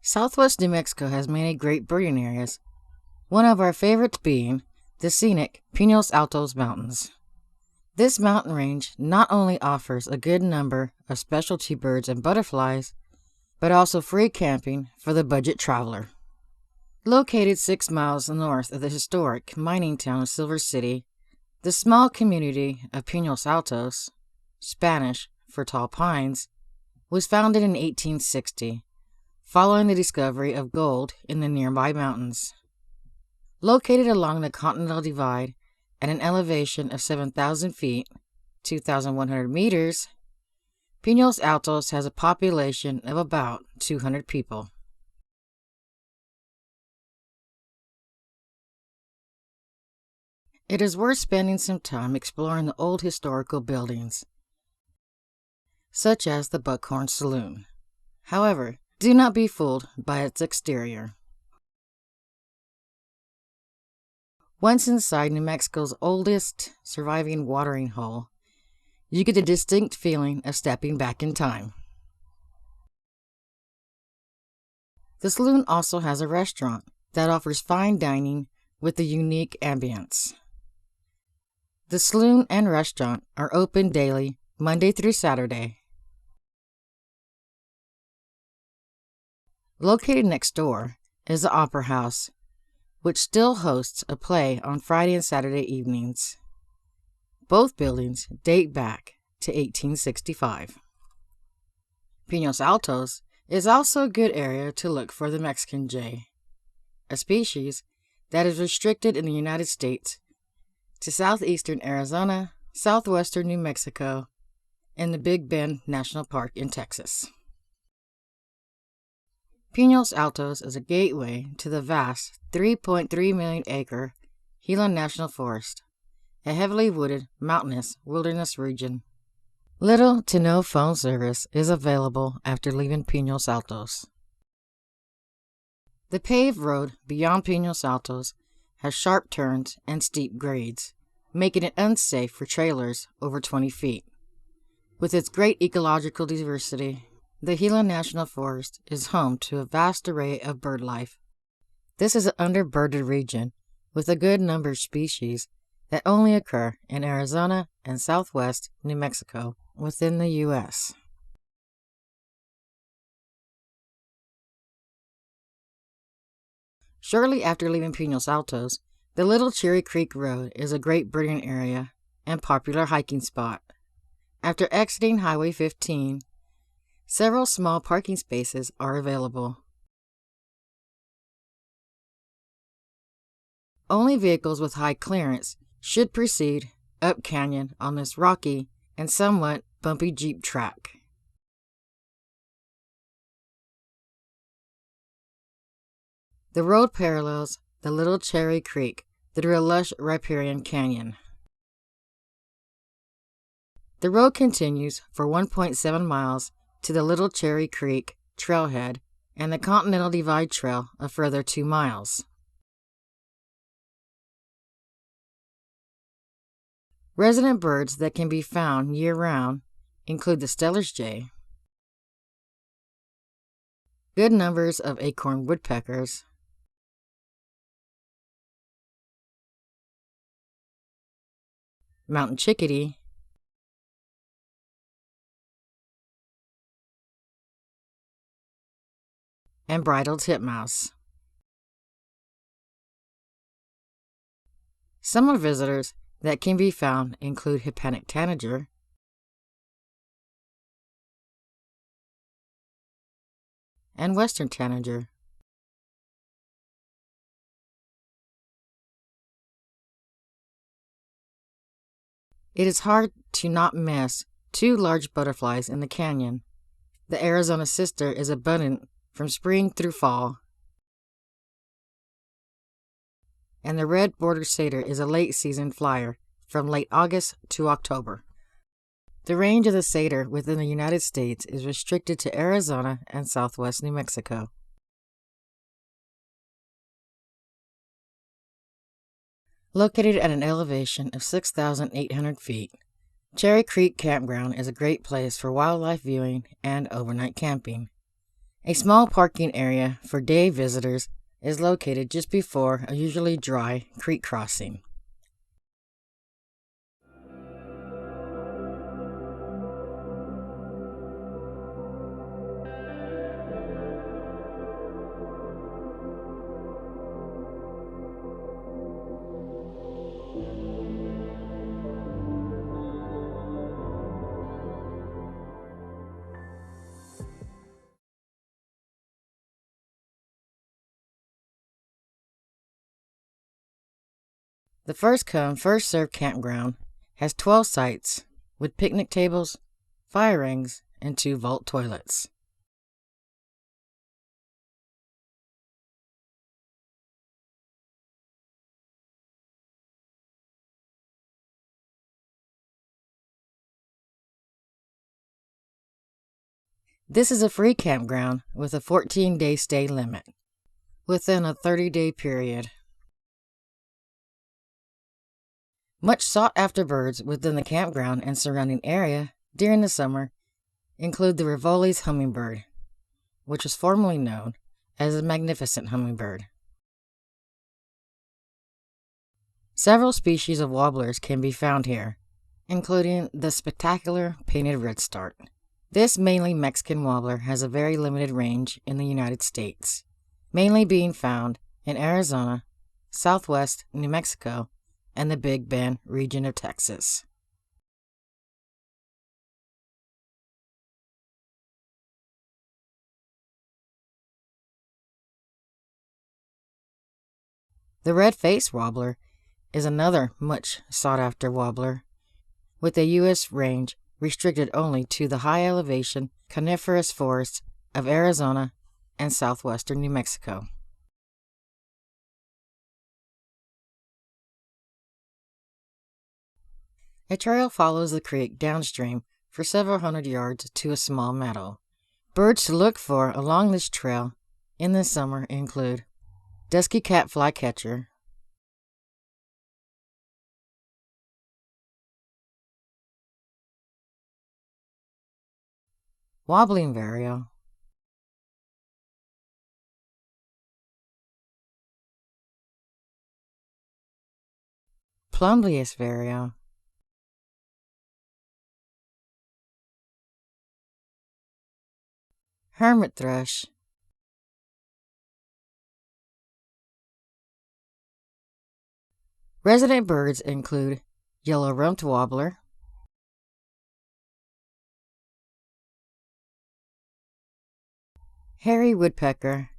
Southwest New Mexico has many great birding areas, one of our favorites being the scenic Pinos Altos Mountains. This mountain range not only offers a good number of specialty birds and butterflies, but also free camping for the budget traveler. Located 6 miles north of the historic mining town of Silver City, the small community of Pinos Altos, Spanish for tall pines, was founded in 1860, following the discovery of gold in the nearby mountains. Located along the Continental Divide at an elevation of 7,000 feet, 2,100 meters, Pinos Altos has a population of about 200 people. It is worth spending some time exploring the old historical buildings, such as the Buckhorn Saloon. However, do not be fooled by its exterior. Once inside New Mexico's oldest surviving watering hole, you get a distinct feeling of stepping back in time. The saloon also has a restaurant that offers fine dining with a unique ambience. The saloon and restaurant are open daily, Monday through Saturday. Located next door is the Opera House, which still hosts a play on Friday and Saturday evenings. Both buildings date back to 1865. Pinos Altos is also a good area to look for the Mexican jay, a species that is restricted in the United States to southeastern Arizona, southwestern New Mexico, and the Big Bend National Park in Texas. Pinos Altos is a gateway to the vast 3.3 million acre Gila National Forest, a heavily wooded, mountainous wilderness region. Little to no phone service is available after leaving Pinos Altos. The paved road beyond Pinos Altos has sharp turns and steep grades, making it unsafe for trailers over 20 feet. With its great ecological diversity, the Gila National Forest is home to a vast array of bird life. This is an underbirded region with a good number of species that only occur in Arizona and southwest New Mexico within the U.S. Shortly after leaving Pinos Altos, the Little Cherry Creek Road is a great birding area and popular hiking spot. After exiting Highway 15, several small parking spaces are available. Only vehicles with high clearance should proceed up canyon on this rocky and somewhat bumpy jeep track. The road parallels the Little Cherry Creek through a lush riparian canyon. The road continues for 1.7 miles to the Little Cherry Creek trailhead and the Continental Divide Trail a further 2 miles. Resident birds that can be found year-round include the Steller's jay, good numbers of acorn woodpeckers, mountain chickadee, and bridal titmouse. Summer visitors that can be found include Hispanic tanager, and western tanager. It is hard to not miss 2 large butterflies in the canyon. The Arizona sister is abundant from spring through fall, and the red-bordered satyr is a late-season flyer from late August to October. The range of the satyr within the United States is restricted to Arizona and southwest New Mexico. Located at an elevation of 6,800 feet, Cherry Creek Campground is a great place for wildlife viewing and overnight camping. A small parking area for day visitors is located just before a usually dry creek crossing. The first come, first served campground has 12 sites with picnic tables, fire rings, and 2 vault toilets. This is a free campground with a 14-day stay limit within a 30-day period. Much sought-after birds within the campground and surrounding area during the summer include the Rivoli's hummingbird, which was formerly known as the magnificent hummingbird. Several species of warblers can be found here, including the spectacular painted redstart. This mainly Mexican warbler has a very limited range in the United States, mainly being found in Arizona, southwest New Mexico, and the Big Bend region of Texas. The red-faced warbler is another much sought-after warbler, with a U.S. range restricted only to the high-elevation coniferous forests of Arizona and southwestern New Mexico. A trail follows the creek downstream for several hundred yards to a small meadow. Birds to look for along this trail in the summer include dusky cat flycatcher, wobbling vireo, plumbeous vireo, hermit thrush, resident birds include yellow-rumped warbler, hairy woodpecker,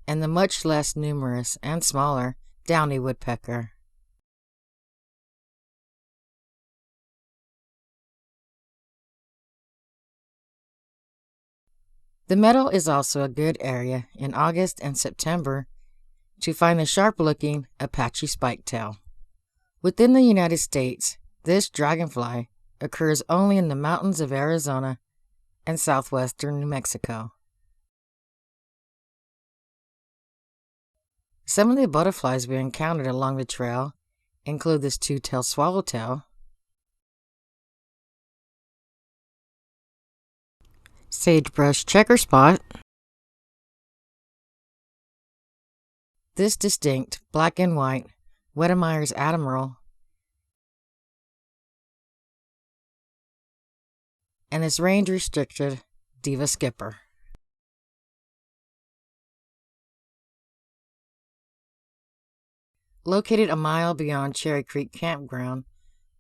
and the much less numerous and smaller downy woodpecker. The meadow is also a good area in August and September to find the sharp-looking Apache spiketail. Within the United States, this dragonfly occurs only in the mountains of Arizona and southwestern New Mexico. Some of the butterflies we encountered along the trail include this two-tailed swallowtail, sagebrush checker spot, this distinct black and white Wedemeyer's admiral, and this range-restricted diva skipper. Located a mile beyond Cherry Creek Campground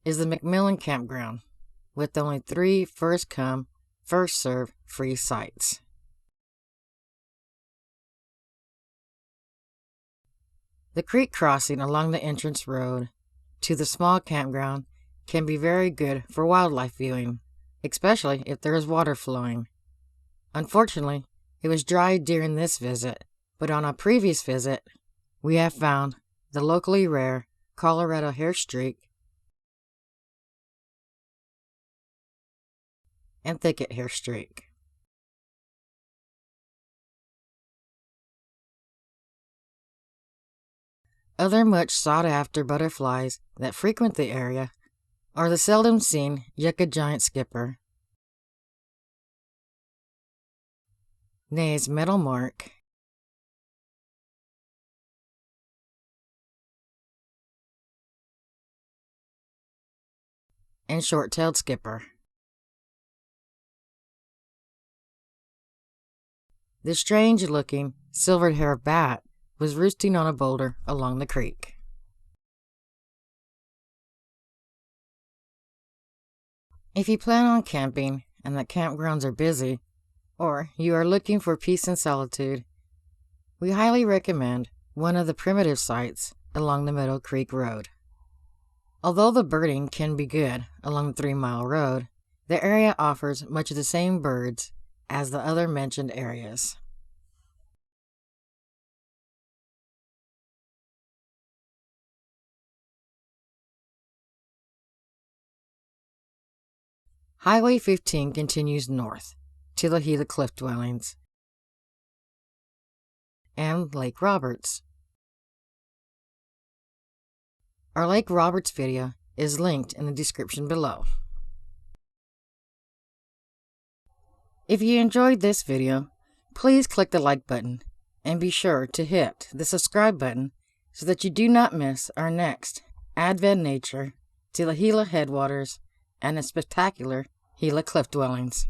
is the McMillan Campground, with only 3 first-come, first-served free sites. The creek crossing along the entrance road to the small campground can be very good for wildlife viewing, especially if there is water flowing. Unfortunately, it was dry during this visit, but on a previous visit, we have found the locally rare Colorado hairstreak and thicket hairstreak. Other much sought-after butterflies that frequent the area are the seldom-seen yucca giant skipper, Nay's metal mark, and short-tailed skipper. The strange-looking silver-haired bat was roosting on a boulder along the creek. If you plan on camping and the campgrounds are busy, or you are looking for peace and solitude, we highly recommend one of the primitive sites along the Meadow Creek Road. Although the birding can be good along the 3-mile road, the area offers much of the same birds as the other mentioned areas. Highway 15 continues north to the Gila cliff dwellings and Lake Roberts. Our Lake Roberts video is linked in the description below. If you enjoyed this video, please click the like button and be sure to hit the subscribe button so that you do not miss our next adventure to the Gila headwaters and the spectacular Gila cliff dwellings.